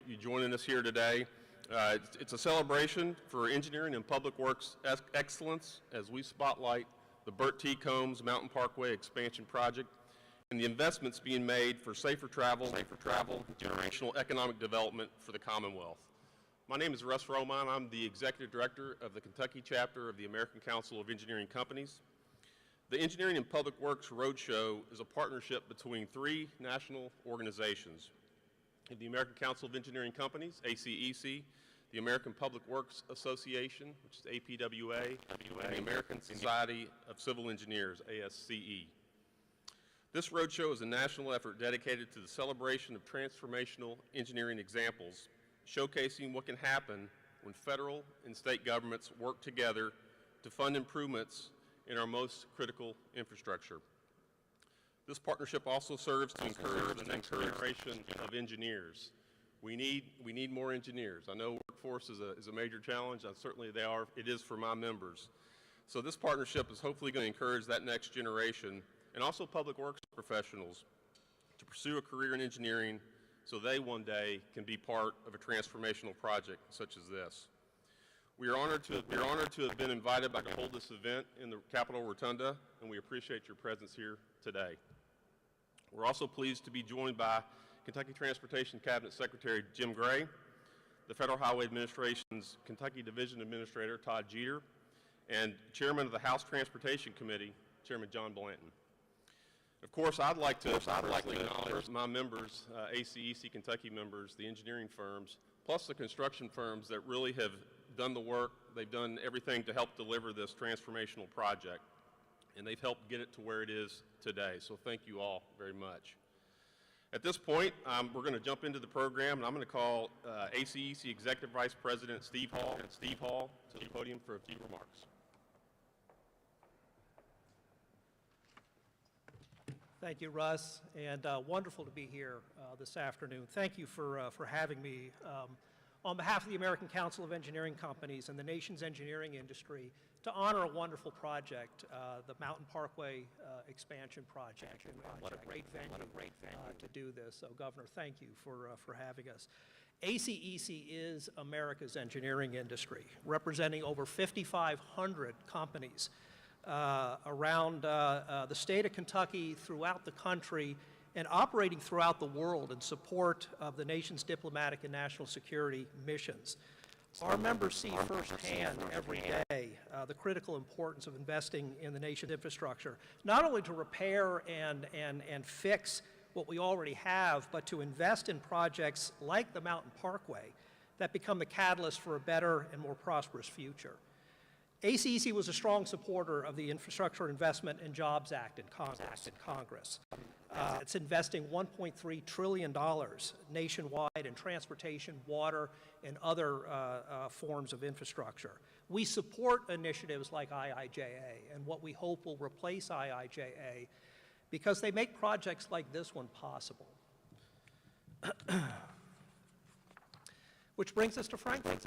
you joining us here today. It's a celebration for engineering and public works excellence as we spotlight the Burt T. Combs Mountain Parkway Expansion project and the investments being made for safer travel, generational economic development for the Commonwealth. My name is Russ Romine. I'm the Executive Director of the Kentucky chapter of the American Council of Engineering Companies. The Engineering and Public Works Roadshow is a partnership between three national organizations: the American Council of Engineering Companies, ACEC, the American Public Works Association, which is APWA, and the American Society of Civil Engineers, ASCE. This roadshow is a national effort dedicated to the celebration of transformational engineering examples, showcasing what can happen when federal and state governments work together to fund improvements in our most critical infrastructure. This partnership also serves to encourage the next generation of engineers. We need more engineers. I know workforce is a major challenge, and certainly it is for my members. So this partnership is hopefully going to encourage that next generation and also public works professionals to pursue a career in engineering so they one day can be part of a transformational project such as this. We are honored to have been invited to hold this event in the Capitol Rotunda, and we appreciate your presence here today. We're also pleased to be joined by Kentucky Transportation Cabinet Secretary Jim Gray, the Federal Highway Administration's Kentucky Division Administrator Todd Jeter, and Chairman of the House Transportation Committee, Chairman John Blanton. Of course, I'd like to acknowledge my members, ACEC Kentucky members, the engineering firms, plus the construction firms that really have done the work. They've done everything to help deliver this transformational project, and they've helped get it to where it is today. So thank you all very much. At this point, we're going to jump into the program, and I'm going to call ACEC Executive Vice President Steve Hall to the podium for a few remarks. Thank you, Russ, and wonderful to be here this afternoon. Thank you for having me. On behalf of the American Council of Engineering Companies and the nation's engineering industry, to honor a wonderful project, the Mountain Parkway Expansion project. And what a great venue to do this. So, Governor, thank you for having us. ACEC is America's engineering industry, representing over 5,500 companies around the state of Kentucky, throughout the country, and operating throughout the world in support of the nation's diplomatic and national security missions. Our members see firsthand every day the critical importance of investing in the nation's infrastructure, not only to repair and fix what we already have, but to invest in projects like the Mountain Parkway that become the catalyst for a better and more prosperous future. ACEC was a strong supporter of the Infrastructure Investment and Jobs Act in Congress. It's investing $1.3 trillion nationwide in transportation, water, and other forms of infrastructure. We support initiatives like IIJA and what we hope will replace IIJA because they make projects like this one possible. Which brings us to Frankfort.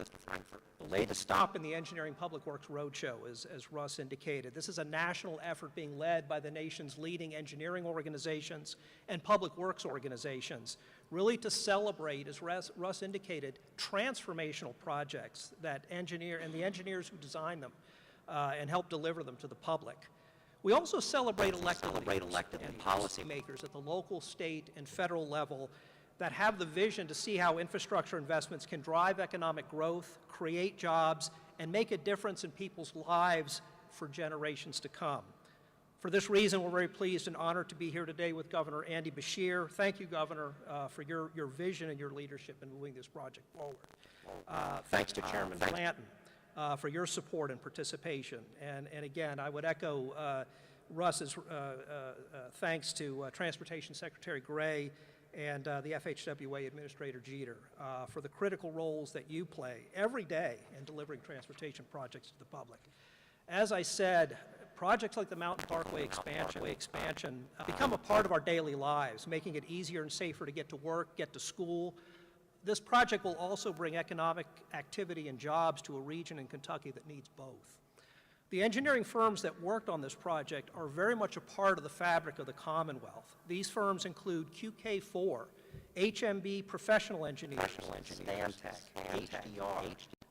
The latest stop in the Engineering Public Works Roadshow, as Russ indicated. This is a national effort being led by the nation's leading engineering organizations and public works organizations, really to celebrate, as Russ indicated, transformational projects that the engineers who design them and help deliver them to the public. We also celebrate elected and policymakers at the local, state, and federal level that have the vision to see how infrastructure investments can drive economic growth, create jobs, and make a difference in people's lives for generations to come. For this reason, we're very pleased and honored to be here today with Governor Andy Beshear. Thank you, Governor, for your vision and your leadership in moving this project forward. Thanks to Chairman Blanton for your support and participation. And again, I would echo Russ's thanks to Transportation Secretary Gray and the FHWA Administrator Jeter for the critical roles that you play every day in delivering transportation projects to the public. As I said, projects like the Mountain Parkway expansion become a part of our daily lives, making it easier and safer to get to work, get to school. This project will also bring economic activity and jobs to a region in Kentucky that needs both. The engineering firms that worked on this project are very much a part of the fabric of the Commonwealth. These firms include QK4 HMB Professional Engineers, Stantec,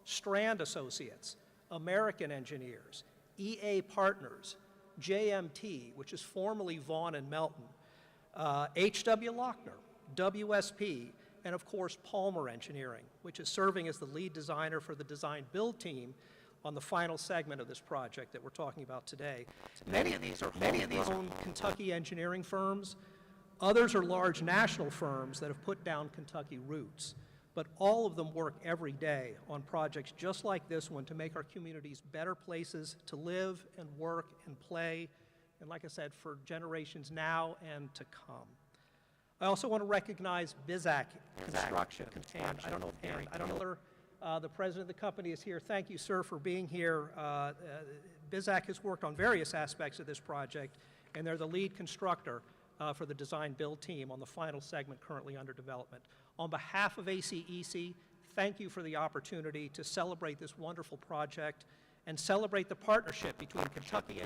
Strand Associates, American Engineers, EA Partners, JMT, which is formerly Vaughan and Melton, H.W. Lochner, WSP, and of course Palmer Engineering, which is serving as the lead designer for the design-build team on the final segment of this project that we're talking about today. Many of these are own Kentucky engineering firms. Others are large national firms that have put down Kentucky roots. But all of them work every day on projects just like this one to make our communities better places to live and work and play, and like I said, for generations now and to come. I also want to recognize Bizak Construction. And I don't know if the president of the company is here. Thank you, sir, for being here. Bizak has worked on various aspects of this project, and they're the lead constructor for the design-build team on the final segment currently under development. On behalf of ACEC, thank you for the opportunity to celebrate this wonderful project and celebrate the partnership between Kentucky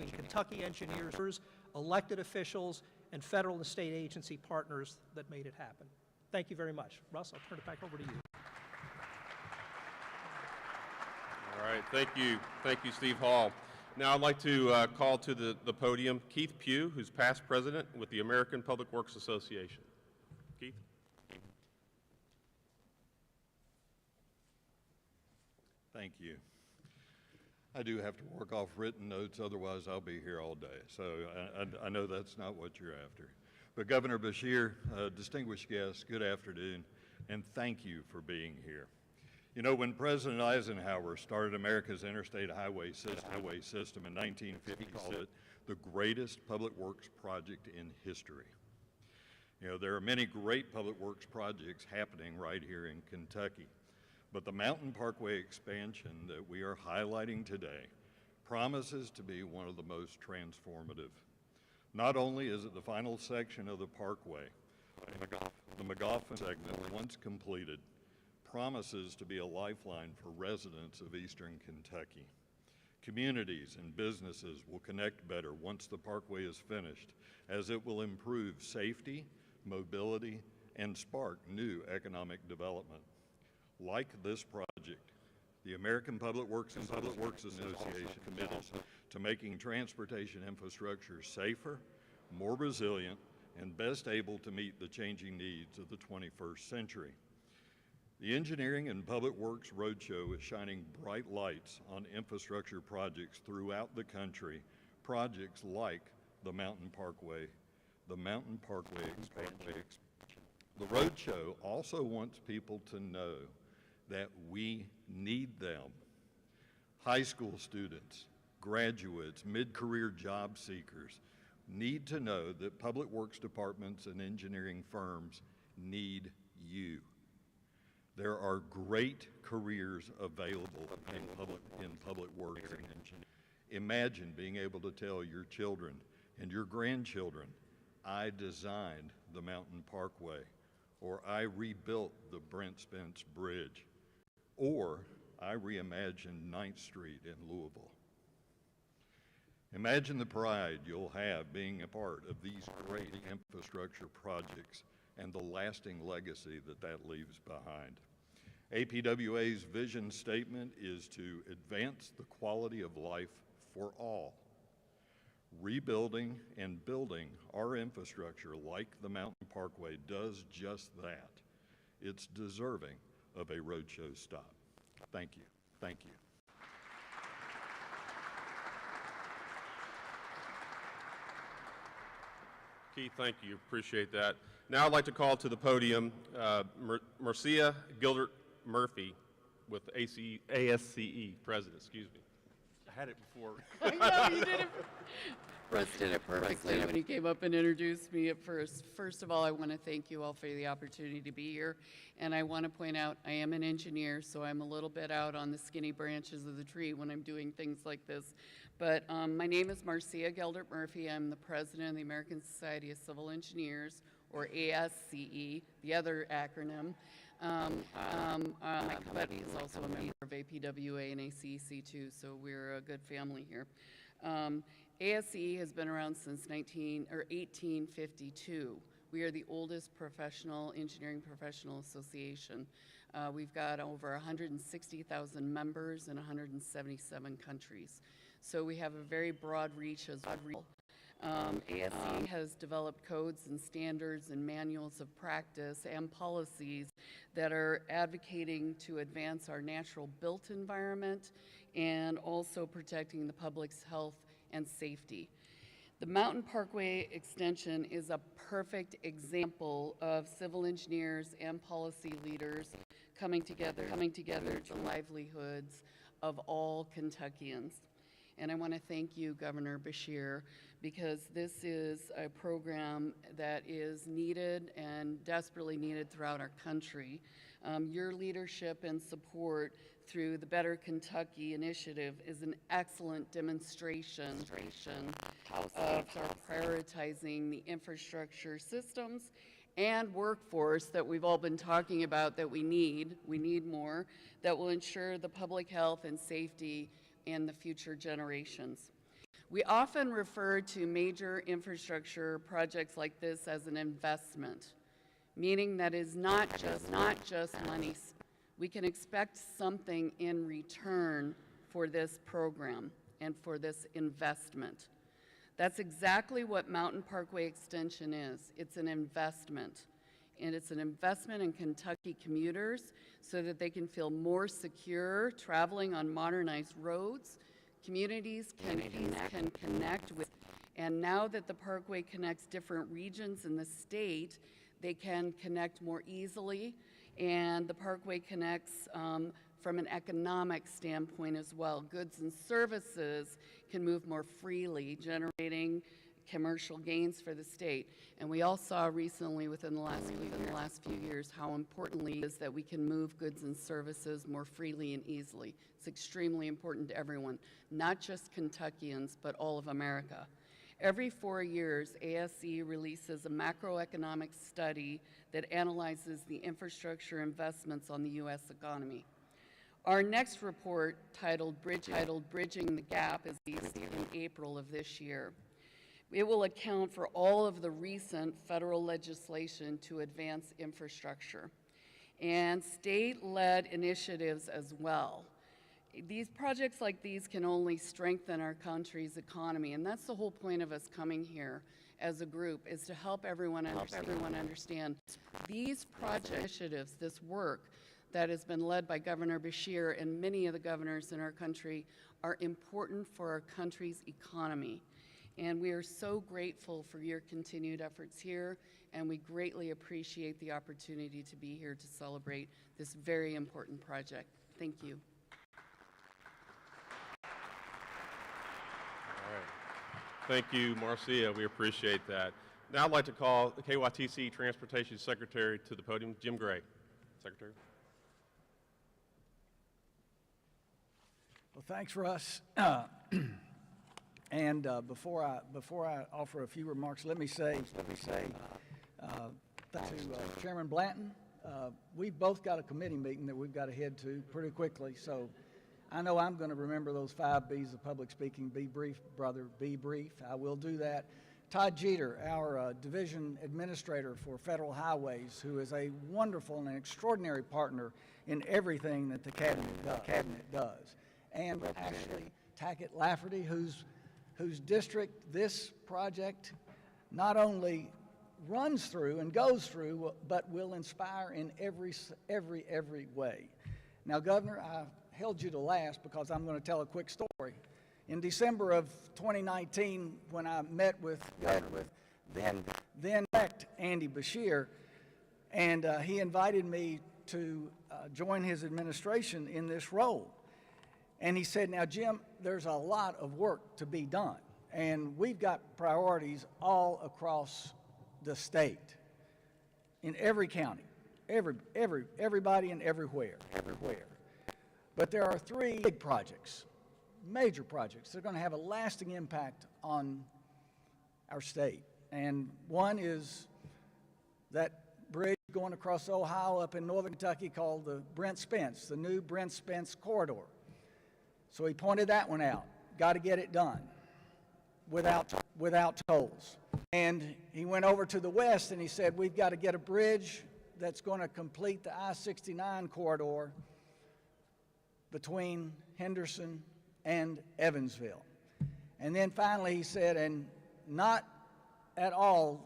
engineers, elected officials, and federal and state agency partners that made it happen. Thank you very much. Russ, I'll turn it back over to you. All right, thank you, Steve Hall. Now I'd like to call to the podium Keith Pugh, who's past president with the American Public Works Association. Keith? Thank you. I do have to work off written notes, otherwise I'll be here all day. So I know that's not what you're after. But Governor Beshear, distinguished guests, good afternoon, and thank you for being here. You know, when President Eisenhower started America's interstate highway system in 1950, he called it the greatest public works project in history. You know, there are many great public works projects happening right here in Kentucky. But the Mountain Parkway Expansion that we are highlighting today promises to be one of the most transformative. Not only is it the final section of the parkway, the McGoffin segment, once completed, promises to be a lifeline for residents of eastern Kentucky. Communities and businesses will connect better once the parkway is finished, as it will improve safety, mobility, and spark new economic development. Like this project, the American Public Works Association committed to making transportation infrastructure safer, more resilient, and best able to meet the changing needs of the 21st century. The Engineering and Public Works Roadshow is shining bright lights on infrastructure projects throughout the country, projects like the Mountain Parkway Expansion. The Roadshow also wants people to know that we need them. High school students, graduates, mid-career job seekers need to know that public works departments and engineering firms need you. There are great careers available in public works and engineering. Imagine being able to tell your children and your grandchildren, I designed the Mountain Parkway, or I rebuilt the Brent Spence Bridge, or I reimagined 9th Street in Louisville. Imagine the pride you'll have being a part of these great infrastructure projects and the lasting legacy that leaves behind. APWA's vision statement is to advance the quality of life for all. Rebuilding and building our infrastructure like the Mountain Parkway does just that. It's deserving of a roadshow stop. Thank you. Thank you. Keith, thank you. Appreciate that. Now I'd like to call to the podium Marcia Gildert Murphy with ASCE, President, excuse me. I had it before. I know, you did it. Russ did it perfectly when he came up and introduced me at first. First of all, I want to thank you all for the opportunity to be here. And I want to point out, I am an engineer, so I'm a little bit out on the skinny branches of the tree when I'm doing things like this. But my name is Marcia Gildert Murphy. I'm the president of the American Society of Civil Engineers, or ASCE, the other acronym. My company is also a member of APWA and ACEC too, so we're a good family here. ASCE has been around since 1852. We are the oldest engineering professional association. We've got over 160,000 members in 177 countries. So we have a very broad reach as well. ASE has developed codes and standards and manuals of practice and policies that are advocating to advance our natural built environment and also protecting the public's health and safety. The Mountain Parkway Extension is a perfect example of civil engineers and policy leaders coming together to livelihoods of all Kentuckians. And I want to thank you, Governor Beshear, because this is a program that is needed and desperately needed throughout our country. Your leadership and support through the Better Kentucky initiative is an excellent demonstration of our prioritizing the infrastructure systems and workforce that we've all been talking about that we need more, that will ensure the public health and safety and the future generations. We often refer to major infrastructure projects like this as an investment, meaning that is not just money. We can expect something in return for this program and for this investment. That's exactly what Mountain Parkway Extension is. It's an investment. And it's an investment in Kentucky commuters so that they can feel more secure traveling on modernized roads. Communities can connect with, and now that the Parkway connects different regions in the state, they can connect more easily, and the Parkway connects from an economic standpoint as well. Goods and services can move more freely, generating commercial gains for the state. And we all saw recently within the last few years how importantly it is that we can move goods and services more freely and easily. It's extremely important to everyone, not just Kentuckians, but all of America. Every 4 years, ASE releases a macroeconomic study that analyzes the infrastructure investments on the U.S. economy. Our next report, titled Bridging the Gap, is released in April of this year. It will account for all of the recent federal legislation to advance infrastructure and state-led initiatives as well. These projects like these can only strengthen our country's economy, and that's the whole point of us coming here as a group, is to help everyone understand these project initiatives, this work that has been led by Governor Beshear and many of the governors in our country are important for our country's economy. And we are so grateful for your continued efforts here, and we greatly appreciate the opportunity to be here to celebrate this very important project. Thank you. All right. Thank you, Marcia. We appreciate that. Now I'd like to call the KYTC Transportation Secretary to the podium, Jim Gray. Secretary. Well, thanks, Russ. And before I offer a few remarks, let me say thanks to Chairman Blanton. We've both got a committee meeting that we've got to head to pretty quickly, so I know I'm going to remember those 5 B's of public speaking. Be brief, brother, be brief. I will do that. Todd Jeter, our division administrator for Federal Highways, who is a wonderful and extraordinary partner in everything that the cabinet does. And Ashley Tackett-Lafferty, whose district this project not only runs through and goes through, but will inspire in every way. Now, Governor, I held you to last because I'm going to tell a quick story. In December of 2019, when I met with then-elect Andy Beshear, and he invited me to join his administration in this role. And he said, now, Jim, there's a lot of work to be done, and we've got priorities all across the state, in every county, everybody and everywhere. But there are 3 big projects, major projects, that are going to have a lasting impact on our state. And one is that bridge going across Ohio up in northern Kentucky called the Brent Spence, the new Brent Spence corridor. So he pointed that one out. Got to get it done. without tolls. And he went over to the west and he said, we've got to get a bridge that's going to complete the I-69 corridor between Henderson and Evansville. And then finally he said, and not at all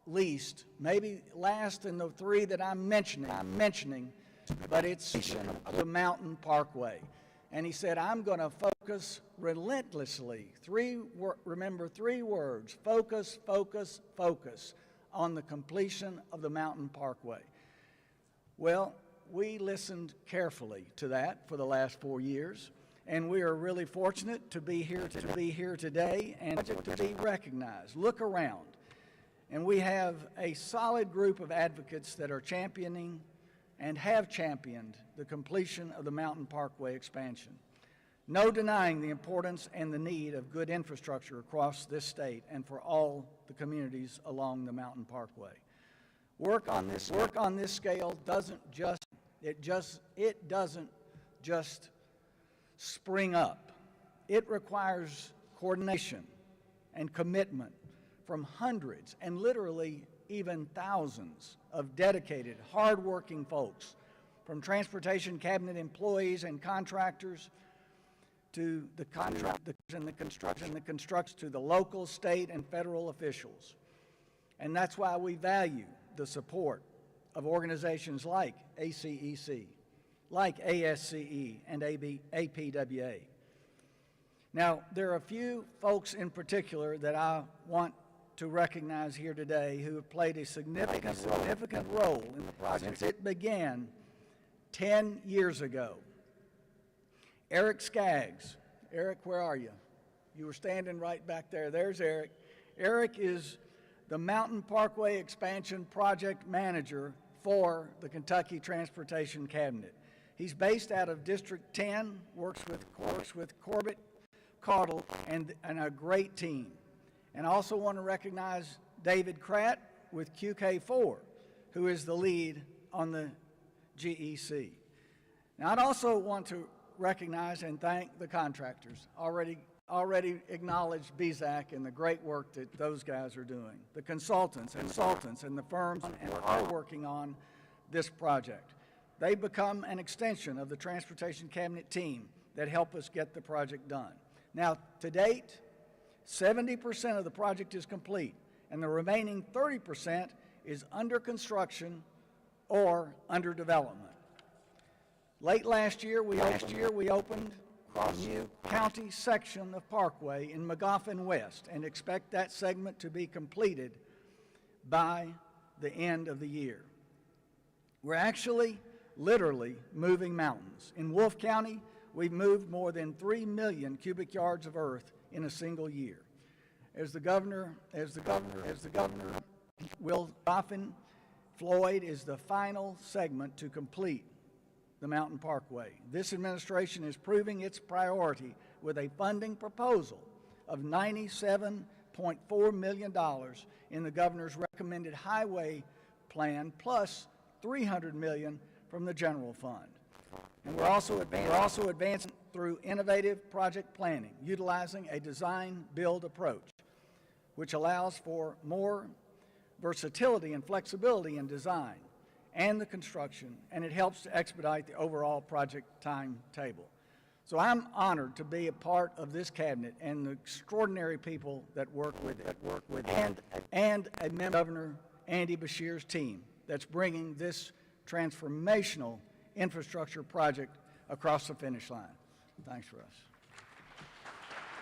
least, maybe last in the three that I'm mentioning, but it's the Mountain Parkway. And he said, I'm going to focus relentlessly, remember three words, focus, focus, focus, on the completion of the Mountain Parkway. Well, we listened carefully to that for the last 4 years, and we are really fortunate to be here today and to be recognized. Look around, and we have a solid group of advocates that are championing and have championed the completion of the Mountain Parkway expansion. No denying the importance and the need of good infrastructure across this state and for all the communities along the Mountain Parkway. Work on this scale doesn't just spring up. It requires coordination and commitment from hundreds and literally even thousands of dedicated, hardworking folks, from transportation cabinet employees and contractors to the construction to the local, state, and federal officials. And that's why we value the support of organizations like ACEC, like ASCE, and APWA. Now, there are a few folks in particular that I want to recognize here today who have played a significant role in the project since it began 10 years ago. Eric Skaggs. Eric, where are you? You were standing right back there. There's Eric. Eric is the Mountain Parkway Expansion Project Manager for the Kentucky Transportation Cabinet. He's based out of District 10, works with Corbett Caudle and a great team. And I also want to recognize David Kratt with QK4, who is the lead on the GEC. Now, I'd also want to recognize and thank the contractors. Already acknowledged BZAC and the great work that those guys are doing. The consultants and the firms that are working on this project. They've become an extension of the Transportation Cabinet team that help us get the project done. Now, to date, 70% of the project is complete, and the remaining 30% is under construction or under development. Late last year, we opened a new county section of Parkway in McGoffin West and expect that segment to be completed by the end of the year. We're actually literally moving mountains. In Wolfe County, we've moved more than 3 million cubic yards of earth in a single year. As the governor will often, Floyd is the final segment to complete the Mountain Parkway. This administration is proving its priority with a funding proposal of $97.4 million in the governor's recommended highway plan, plus $300 million from the general fund. And we're also advancing through innovative project planning, utilizing a design-build approach, which allows for more versatility and flexibility in design and the construction, and it helps to expedite the overall project timetable. So I'm honored to be a part of this cabinet and the extraordinary people that work with it, and a member of Governor Andy Beshear's team that's bringing this transformational infrastructure project across the finish line. Thanks, Russ.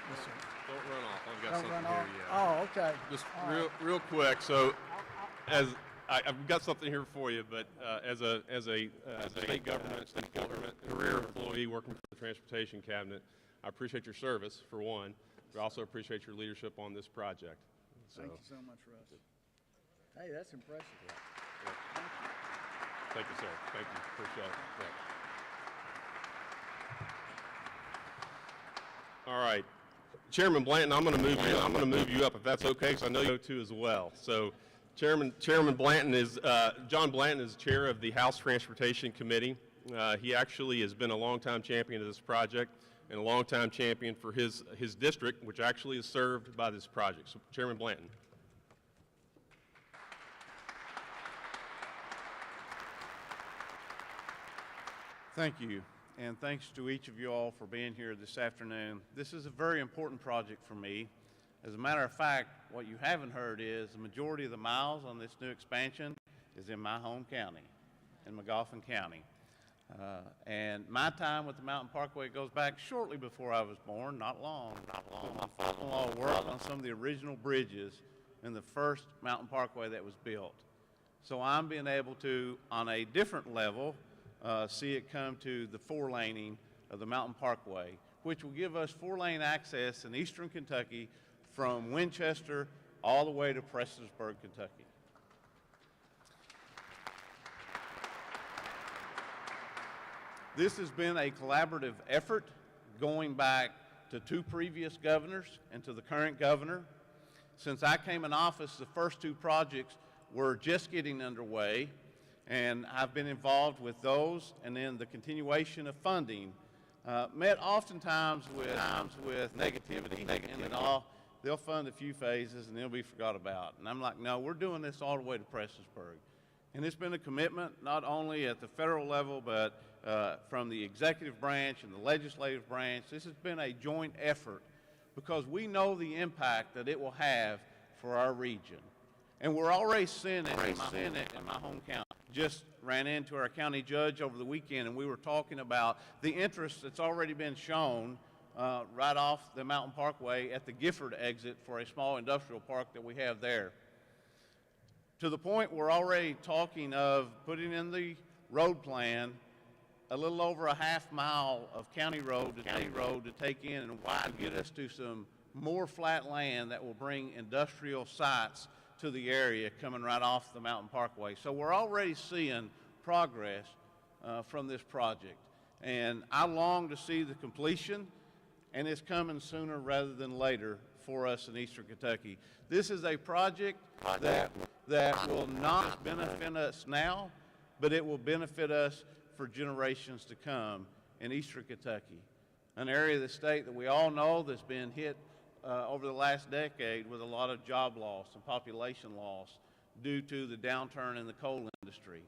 Yes, sir. Don't run off. I've got Don't something run here. off? Yeah. Oh, okay. Just All right. real quick. So, I've got something here for you, but as a state government career employee working for the Transportation Cabinet, I appreciate your service for one, but I also appreciate your leadership on this project. So, Thank you so much, Russ. Hey, that's impressive. yeah. Thank you, sir. Thank you. Appreciate it. Yeah. All right, Chairman Blanton, I'm going to move you up if that's okay, because I know you know too as well. So, Chairman Blanton is John Blanton is chair of the House Transportation Committee. He actually has been a longtime champion of this project. and a longtime champion for his district, which actually is served by this project. So, Chairman Blanton. Thank you, and thanks to each of you all for being here this afternoon. This is a very important project for me. As a matter of fact, what you haven't heard is the majority of the miles on this new expansion is in my home county, in McGoffin County. And my time with the Mountain Parkway goes back shortly before I was born, not long. My father-in-law worked on some of the original bridges in the first Mountain Parkway that was built. So I'm being able to, on a different level, see it come to the four-laning of the Mountain Parkway, which will give us four-lane access in eastern Kentucky from Winchester all the way to Prestonsburg, Kentucky. This has been a collaborative effort going back to two previous governors and to the current governor. Since I came in office, the first two projects were just getting underway, and I've been involved with those, and then the continuation of funding, met oftentimes with negativity. And then they'll fund a few phases and they'll be forgot about. And I'm like, no, we're doing this all the way to Prestonsburg. And it's been a commitment not only at the federal level, but from the executive branch and the legislative branch. This has been a joint effort because we know the impact that it will have for our region. And we're already seeing it in my home county. Just ran into our county judge over the weekend, and we were talking about the interest that's already been shown right off the Mountain Parkway at the Gifford exit for a small industrial park that we have there. To the point we're already talking of putting in the road plan a little over a half-mile of county road to take in and widen, get us to some more flat land that will bring industrial sites to the area coming right off the Mountain Parkway. So we're already seeing progress from this project. And I long to see the completion, and it's coming sooner rather than later for us in eastern Kentucky. This is a project that will not benefit us now, but it will benefit us for generations to come in eastern Kentucky, an area of the state that we all know that's been hit over the last decade with a lot of job loss and population loss due to the downturn in the coal industry.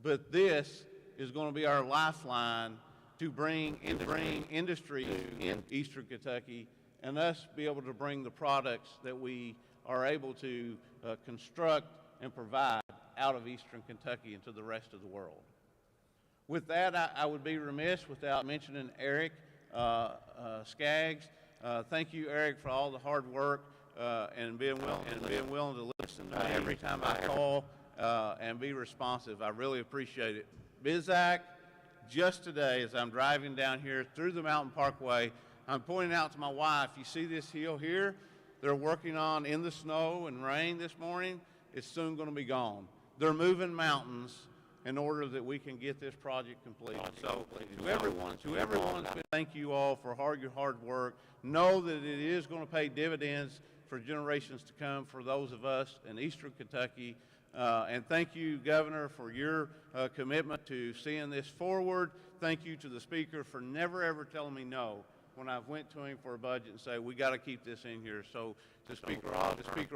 But this is going to be our lifeline to bring industry in eastern Kentucky and us be able to bring the products that we are able to construct and provide out of eastern Kentucky into the rest of the world. With that, I would be remiss without mentioning Eric Skaggs. Thank you, Eric, for all the hard work and being willing to listen to me every time I call and be responsive. I really appreciate it. Bizak, just today as I'm driving down here through the Mountain Parkway, I'm pointing out to my wife, you see this hill here? They're working on in the snow and rain this morning. It's soon going to be gone. They're moving mountains in order that we can get this project completed. So to everyone, thank you all for your hard work. Know that it is going to pay dividends for generations to come for those of us in eastern Kentucky. And thank you, Governor, for your commitment to seeing this forward. Thank you to the Speaker for never ever telling me no when I went to him for a budget and say, we got to keep this in here. So to Speaker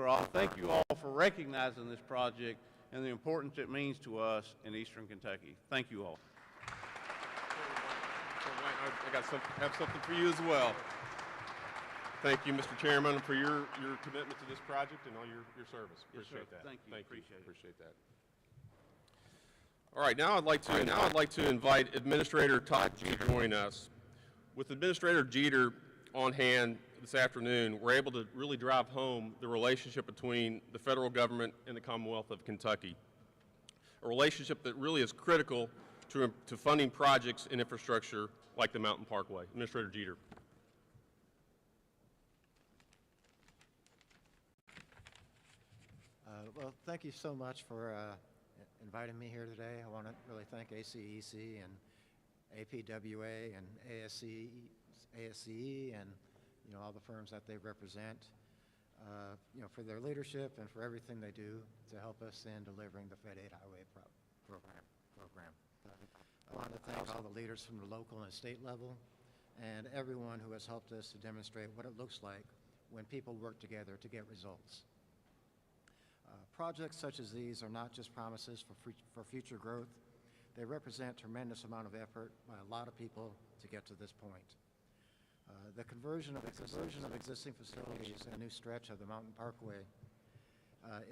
Off, thank you all for recognizing this project and the importance it means to us in eastern Kentucky. Thank you all. I have something for you as well. Thank you, Mr. Chairman, for your commitment to this project and all your service. Appreciate that. Thank you. Appreciate that. All right, now I'd like to invite Administrator Todd to join us. With Administrator Jeter on hand this afternoon, we're able to really drive home the relationship between the federal government and the Commonwealth of Kentucky, a relationship that really is critical to funding projects and infrastructure like the Mountain Parkway. Administrator Jeter. Well, thank you so much for inviting me here today. I want to really thank ACEC and APWA and ASCE and all the firms that they represent, for their leadership and for everything they do to help us in delivering the Fed Aid Highway program. I want to thank all the leaders from the local and state level and everyone who has helped us to demonstrate what it looks like when people work together to get results. Projects such as these are not just promises for future growth. They represent a tremendous amount of effort by a lot of people to get to this point. The conversion of existing facilities in a new stretch of the Mountain Parkway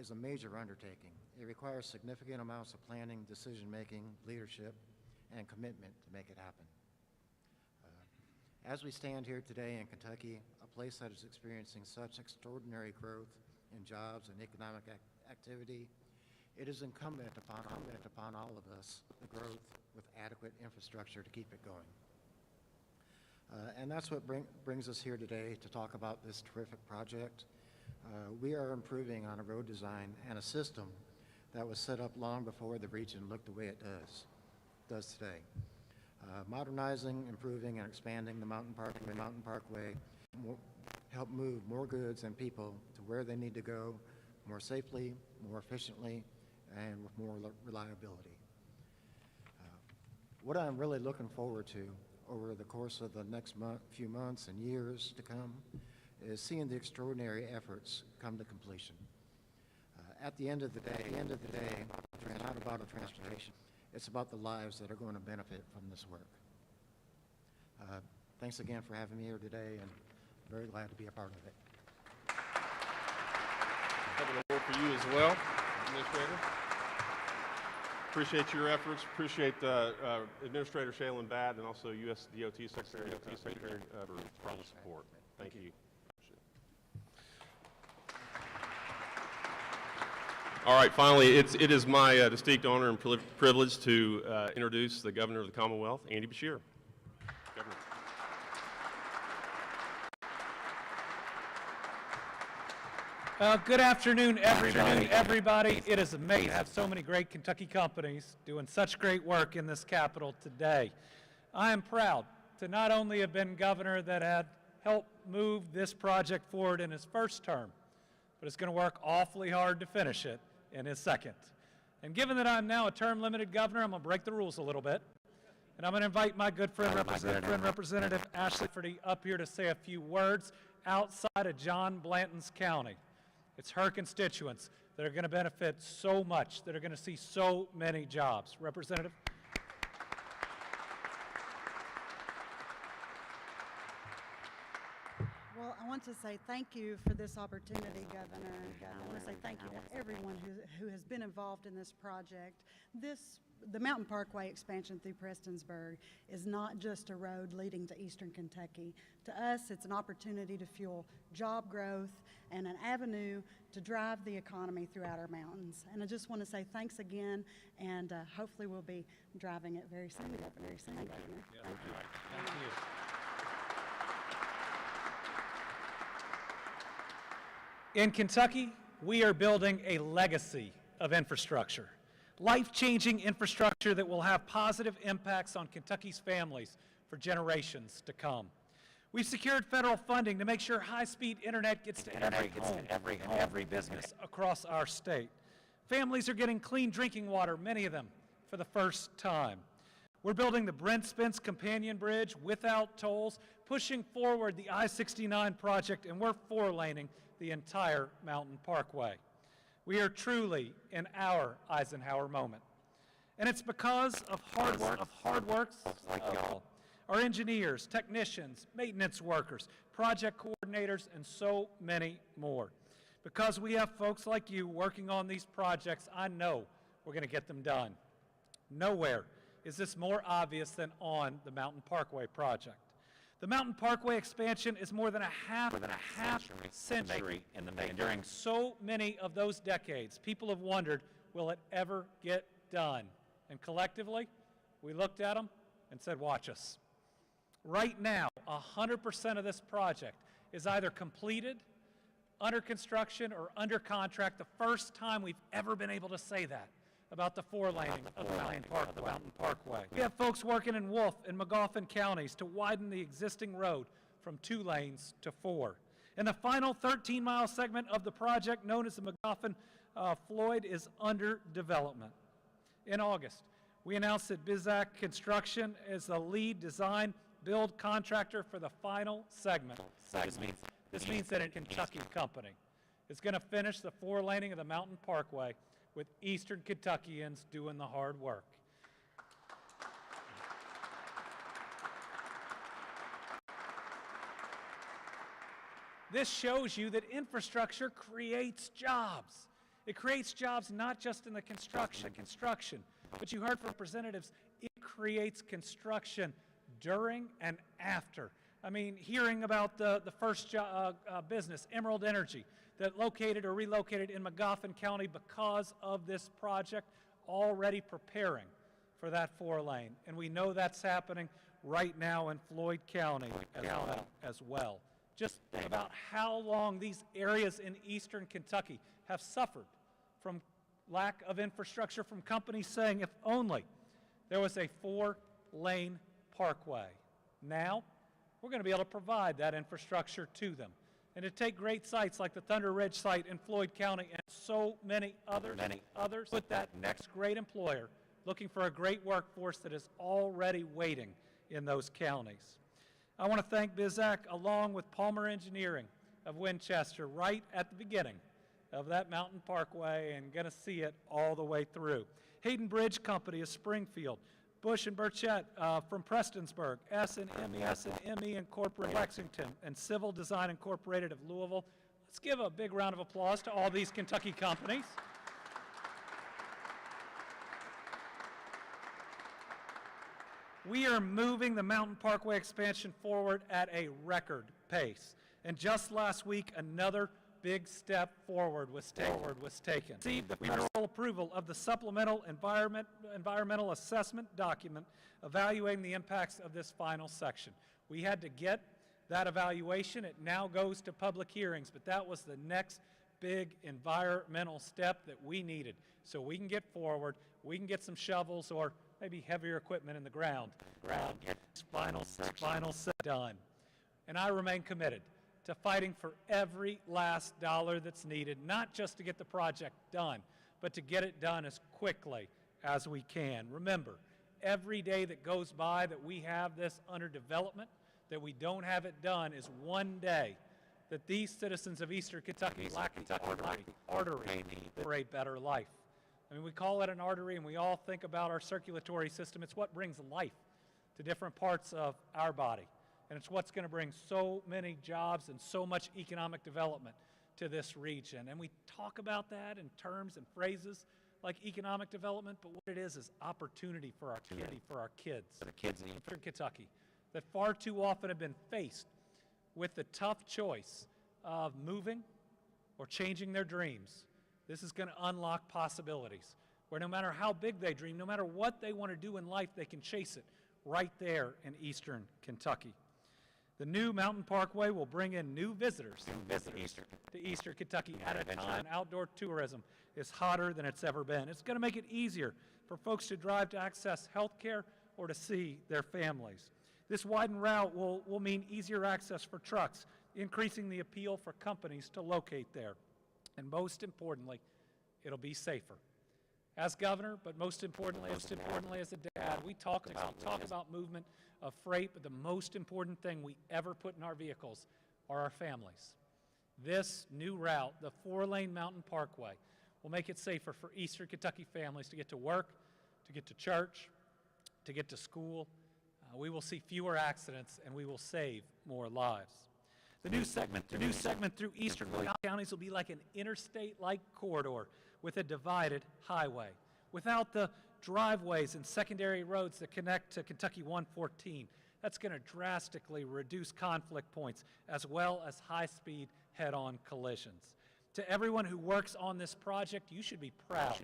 is a major undertaking. It requires significant amounts of planning, decision-making, leadership, and commitment to make it happen. As we stand here today in Kentucky, a place that is experiencing such extraordinary growth in jobs and economic activity, it is incumbent upon all of us the growth with adequate infrastructure to keep it going. And that's what brings us here today to talk about this terrific project. We are improving on a road design and a system that was set up long before the region looked the way it does today. Modernizing, improving, and expanding the Mountain Parkway help move more goods and people to where they need to go more safely, more efficiently, and with more reliability. What I'm really looking forward to over the course of the next few months and years to come is seeing the extraordinary efforts come to completion. At the end of the day, it's not about a transportation. It's about the lives that are going to benefit from this work. Thanks again for having me here today, and very glad to be a part of it. Having a word for you as well, Administrator. Appreciate your efforts. Appreciate Administrator Shaylin Badd and also U.S. DOT Secretary for all the support. Thank you. All right, finally, it is my distinct honor and privilege to introduce the Governor of the Commonwealth, Andy Beshear. Governor. Good afternoon, everybody. It is amazing to have so many great Kentucky companies doing such great work in this capital today. I am proud to not only have been governor that had helped move this project forward in his first term, but is going to work awfully hard to finish it in his second. And given that I'm now a term-limited governor, I'm going to break the rules a little bit. And I'm going to invite my good friend, Representative Ashley Ferdy, up here to say a few words outside of John Blanton's county. It's her constituents that are going to benefit so much, that are going to see so many jobs. Representative? Well, I want to say thank you for this opportunity, Governor. I want to say thank you to everyone who has been involved in this project. The Mountain Parkway expansion through Prestonsburg is not just a road leading to eastern Kentucky. To us, it's an opportunity to fuel job growth and an avenue to drive the economy throughout our mountains. And I just want to say thanks again, and hopefully we'll be driving it very soon. Thank you. Thank you. In Kentucky, we are building a legacy of infrastructure, life-changing infrastructure that will have positive impacts on Kentucky's families for generations to come. We've secured federal funding to make sure high-speed internet gets to every business across our state. Families are getting clean drinking water, many of them, for the first time. We're building the Brent Spence Companion Bridge without tolls, pushing forward the I-69 project, and we're four-laning the entire Mountain Parkway. We are truly in our Eisenhower moment. And it's because of hard work like y'all, our engineers, technicians, maintenance workers, project coordinators, and so many more. Because we have folks like you working on these projects, I know we're going to get them done. Nowhere is this more obvious than on the Mountain Parkway project. The Mountain Parkway expansion is more than a half century in the making. During so many of those decades, people have wondered, will it ever get done? And collectively, we looked at them and said, watch us. Right now, 100% of this project is either completed, under construction, or under contract. The first time we've ever been able to say that about the four-laning of the Mountain Parkway. We have folks working in Wolf and Magoffin counties to widen the existing road from 2 lanes to 4. And the final 13-mile segment of the project, known as the Magoffin-Floyd, is under development. In August, we announced that Bizak Construction is the lead design, build contractor for the final segment. This means that a Kentucky company is going to finish the 4-laning of the Mountain Parkway with Eastern Kentuckians doing the hard work. This shows you that infrastructure creates jobs. It creates jobs not just in the construction, but you heard from representatives, it creates construction during and after. I mean, hearing about the first business, Emerald Energy, that located or relocated in McGoffin County because of this project, already preparing for that 4-lane. And we know that's happening right now in Floyd County as well. Just think about how long these areas in eastern Kentucky have suffered from lack of infrastructure, from companies saying if only there was a 4-lane parkway. Now, we're going to be able to provide that infrastructure to them. And to take great sites like the Thunder Ridge site in Floyd County and so many others, put that next great employer looking for a great workforce that is already waiting in those counties. I want to thank BizAc along with Palmer Engineering of Winchester right at the beginning of that Mountain Parkway and going to see it all the way through. Hayden Bridge Company of Springfield, Bush and Burchett from Prestonsburg, S&ME Incorporated Lexington, and Civil Design Incorporated of Louisville. Let's give a big round of applause to all these Kentucky companies. We are moving the Mountain Parkway expansion forward at a record pace. And just last week, another big step forward was taken. Received the federal approval of the supplemental environmental assessment document evaluating the impacts of this final section. We had to get that evaluation. It now goes to public hearings, but that was the next big environmental step that we needed so we can get forward, we can get some shovels or maybe heavier equipment in the ground. Get this final set done. And I remain committed to fighting for every last dollar that's needed, not just to get the project done, but to get it done as quickly as we can. Remember, every day that goes by that we have this under development, that we don't have it done, is one day that these citizens of Eastern Kentucky lack the artery for a better life. I mean, we call it an artery, and we all think about our circulatory system. It's what brings life to different parts of our body. And it's what's going to bring so many jobs and so much economic development to this region. And we talk about that in terms and phrases like economic development, but what it is opportunity for our kids, for the kids in Eastern Kentucky that far too often have been faced with the tough choice of moving or changing their dreams. This is going to unlock possibilities where no matter how big they dream, no matter what they want to do in life, they can chase it right there in Eastern Kentucky. The new Mountain Parkway will bring in new visitors to Eastern Kentucky at a time outdoor tourism is hotter than it's ever been. It's going to make it easier for folks to drive to access health care or to see their families. This widened route will mean easier access for trucks, increasing the appeal for companies to locate there. And most importantly, it'll be safer. As governor, but most importantly as a dad, we talk about movement of freight, but the most important thing we ever put in our vehicles are our families. This new route, the 4-lane Mountain Parkway, will make it safer for Eastern Kentucky families to get to work, to get to church, to get to school. We will see fewer accidents, and we will save more lives. The new segment through eastern counties will be like an interstate-like corridor with a divided highway. Without the driveways and secondary roads that connect to Kentucky 114, that's going to drastically reduce conflict points as well as high-speed head-on collisions. To everyone who works on this project, you should be proud.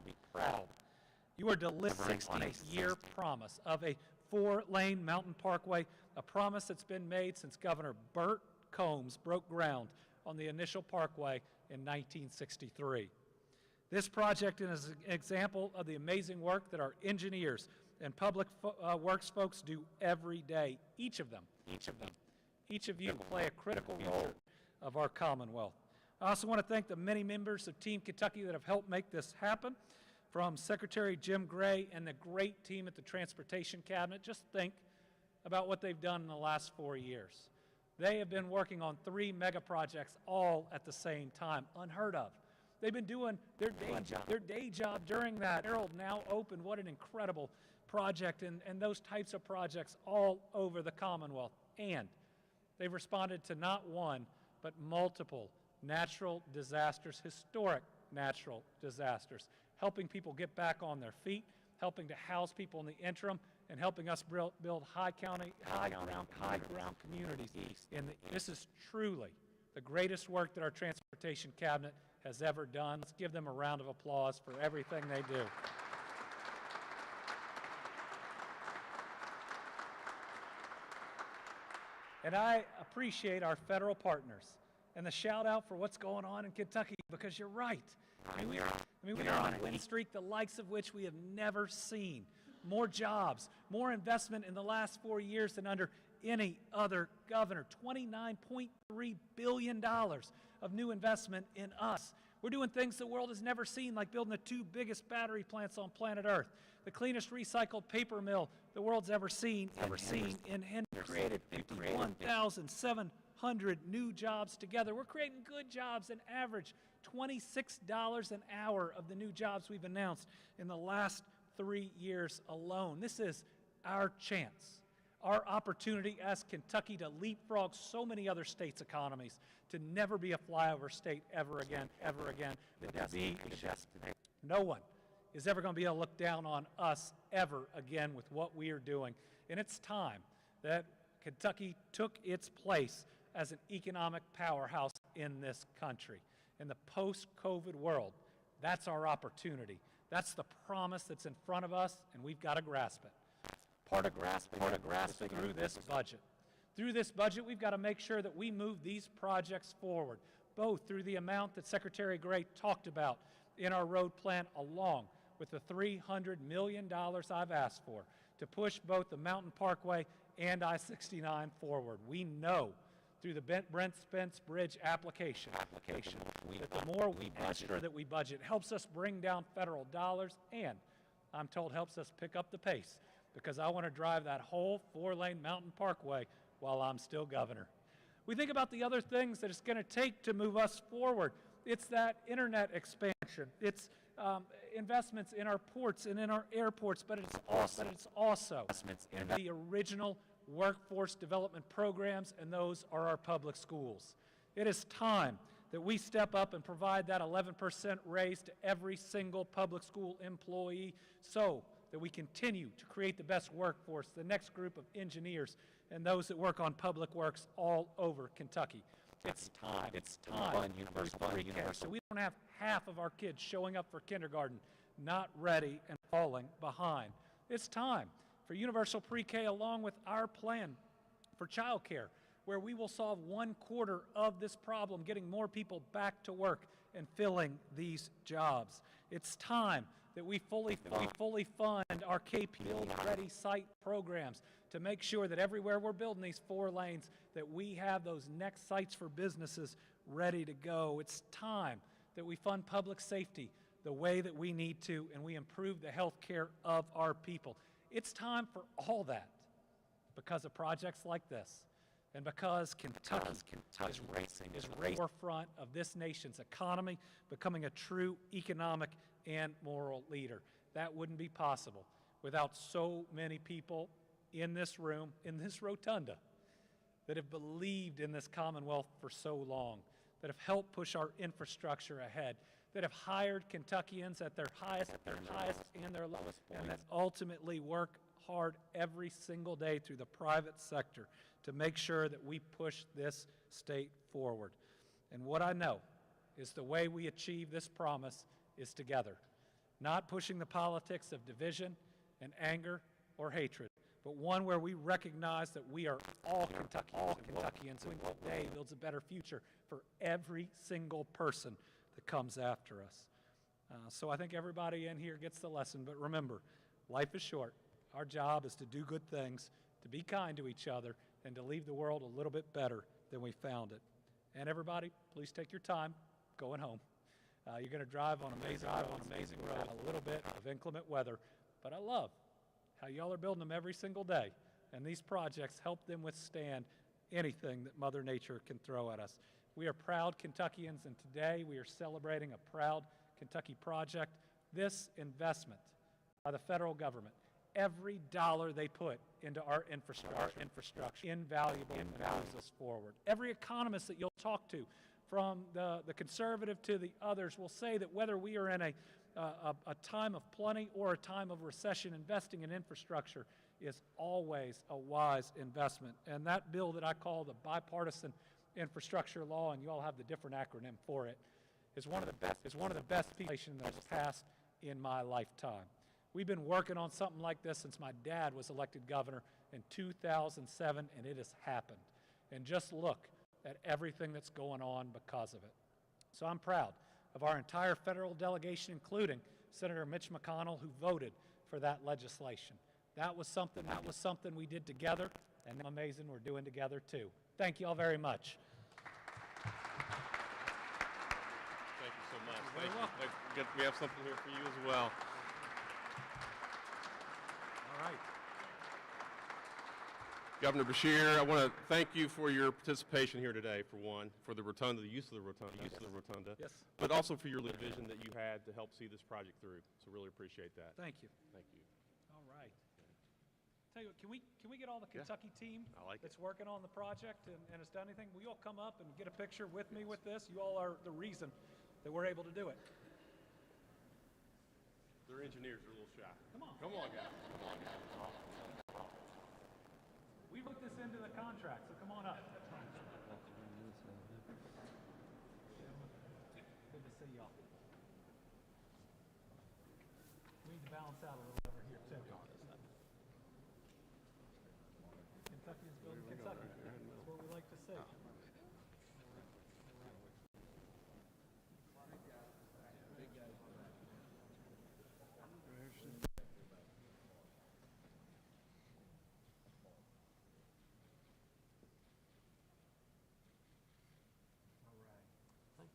You are delivering on a 60-year promise of a 4-lane Mountain Parkway, a promise that's been made since Governor Burt Combs broke ground on the initial parkway in 1963. This project is an example of the amazing work that our engineers and public works folks do every day. Each of you play a critical role of our Commonwealth. I also want to thank the many members of Team Kentucky that have helped make this happen, from Secretary Jim Gray and the great team at the Transportation Cabinet. Just think about what they've done in the last 4 years. They have been working on 3 mega projects all at the same time, unheard of. They've been doing their day job during that. Herald now open, what an incredible project, and those types of projects all over the Commonwealth. And they've responded to not one, but multiple natural disasters, historic natural disasters, helping people get back on their feet, helping to house people in the interim, and helping us build high ground communities. This is truly the greatest work that our transportation cabinet has ever done. Let's give them a round of applause for everything they do. And I appreciate our federal partners and the shout out for what's going on in Kentucky, because you're right. We are on a win streak the likes of which we have never seen. More jobs, more investment in the last 4 years than under any other governor. $29.3 billion of new investment in us. We're doing things the world has never seen, like building the 2 biggest battery plants on planet Earth, the cleanest recycled paper mill the world's ever seen in Henderson. Created 51,700 new jobs together. We're creating good jobs, an average $26 an hour of the new jobs we've announced in the last 3 years alone. This is our chance, our opportunity as Kentucky to leapfrog so many other states' economies, to never be a flyover state ever again. No one is ever going to be able to look down on us ever again with what we are doing. And it's time that Kentucky took its place as an economic powerhouse in this country. In the post-COVID world, that's our opportunity. That's the promise that's in front of us, and we've got to grasp it. Part of grasping through this budget. Through this budget, we've got to make sure that we move these projects forward, both through the amount that Secretary Gray talked about in our road plan, along with the $300 million I've asked for to push both the Mountain Parkway and I-69 forward. We know through the Brent Spence Bridge application that the more we budget helps us bring down federal dollars, and I'm told helps us pick up the pace, because I want to drive that whole 4-lane Mountain Parkway while I'm still governor. We think about the other things that it's going to take to move us forward. It's that internet expansion. It's investments in our ports and in our airports, but it's also the original workforce development programs, and those are our public schools. It is time that we step up and provide that 11% raise to every single public school employee, so that we continue to create the best workforce, the next group of engineers and those that work on public works all over Kentucky. It's time for universal. So we don't have half of our kids showing up for kindergarten not ready and falling behind. It's time for universal pre-K, along with our plan for child care, where we will solve 1/4 of this problem, getting more people back to work and filling these jobs. It's time that we fully fund our KP-ready site programs to make sure that everywhere we're building these 4 lanes, that we have those next sites for businesses ready to go. It's time that we fund public safety the way that we need to, and we improve the health care of our people. It's time for all that because of projects like this, and because Kentucky is racing to the forefront of this nation's economy, becoming a true economic and moral leader. That wouldn't be possible without so many people in this room, in this rotunda, that have believed in this Commonwealth for so long, that have helped push our infrastructure ahead, that have hired Kentuckians at their highest and their lowest points, and that ultimately work hard every single day through the private sector to make sure that we push this state forward. And what I know is the way we achieve this promise is together, not pushing the politics of division and anger or hatred, but one where we recognize that we are all Kentuckians, and today builds a better future for every single person that comes after us. So I think everybody in here gets the lesson, but remember, life is short. Our job is to do good things, to be kind to each other, and to leave the world a little bit better than we found it. And everybody, please take your time going home. You're going to drive on amazing roads, a little bit of inclement weather, but I love how y'all are building them every single day and these projects help them withstand anything that Mother Nature can throw at us. We are proud Kentuckians, and today we are celebrating a proud Kentucky project. This investment by the federal government, every dollar they put into our infrastructure, invaluable and moves us forward. Every economist that you'll talk to, from the conservative to the others, will say that whether we are in a time of plenty or a time of recession, investing in infrastructure is always a wise investment. And that bill that I call the bipartisan infrastructure law, and you all have the different acronym for it, is one of the best legislation that has passed in my lifetime. We've been working on something like this since my dad was elected governor in 2007, and it has happened. And just look at everything that's going on because of it. So I'm proud of our entire federal delegation, including Senator Mitch McConnell, who voted for that legislation. That was something we did together, and I'm amazing we're doing together too. Thank you all very much. Thank you so much. You're very welcome. We have something here for you as well. All right. Governor Beshear, I want to thank you for your participation here today, for one, for the rotunda, the use of the rotunda, Yes. but also for your vision that you had to help see this project through. So really appreciate that. Thank you. Thank you. All right. Tell you what, can we get all the Kentucky team I like it. that's working on the project and has done anything? Will you all come up and get a picture with me with this? You all are the reason that we're able to do it. Their engineers are a little shy. Come on. Come on, guys. We put this into the contract, so come on up. Good to see y'all. We need to balance out a little over here, too. Kentucky is building Kentucky. That's what we like to see.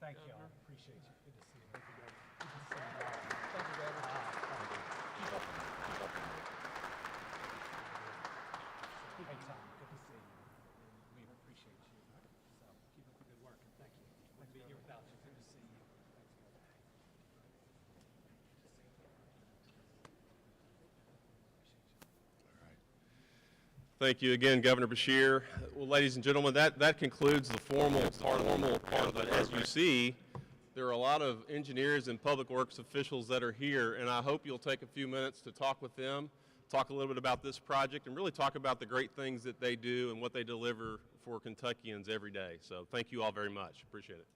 Thank you all. Appreciate you. Good to see you. Good to see you all. Thank you, Governor. Keep up. Hey, Tom, good to see you. We appreciate you. So keep up the good work, and thank you. Wouldn't be here without you. Good to see you. Thank you again, Governor Beshear. Well, ladies and gentlemen, that concludes the formal part of it. As you see, there are a lot of engineers and public works officials that are here, and I hope you'll take a few minutes to talk with them, talk a little bit about this project, and really talk about the great things that they do and what they deliver for Kentuckians every day. So thank you all very much. Appreciate it.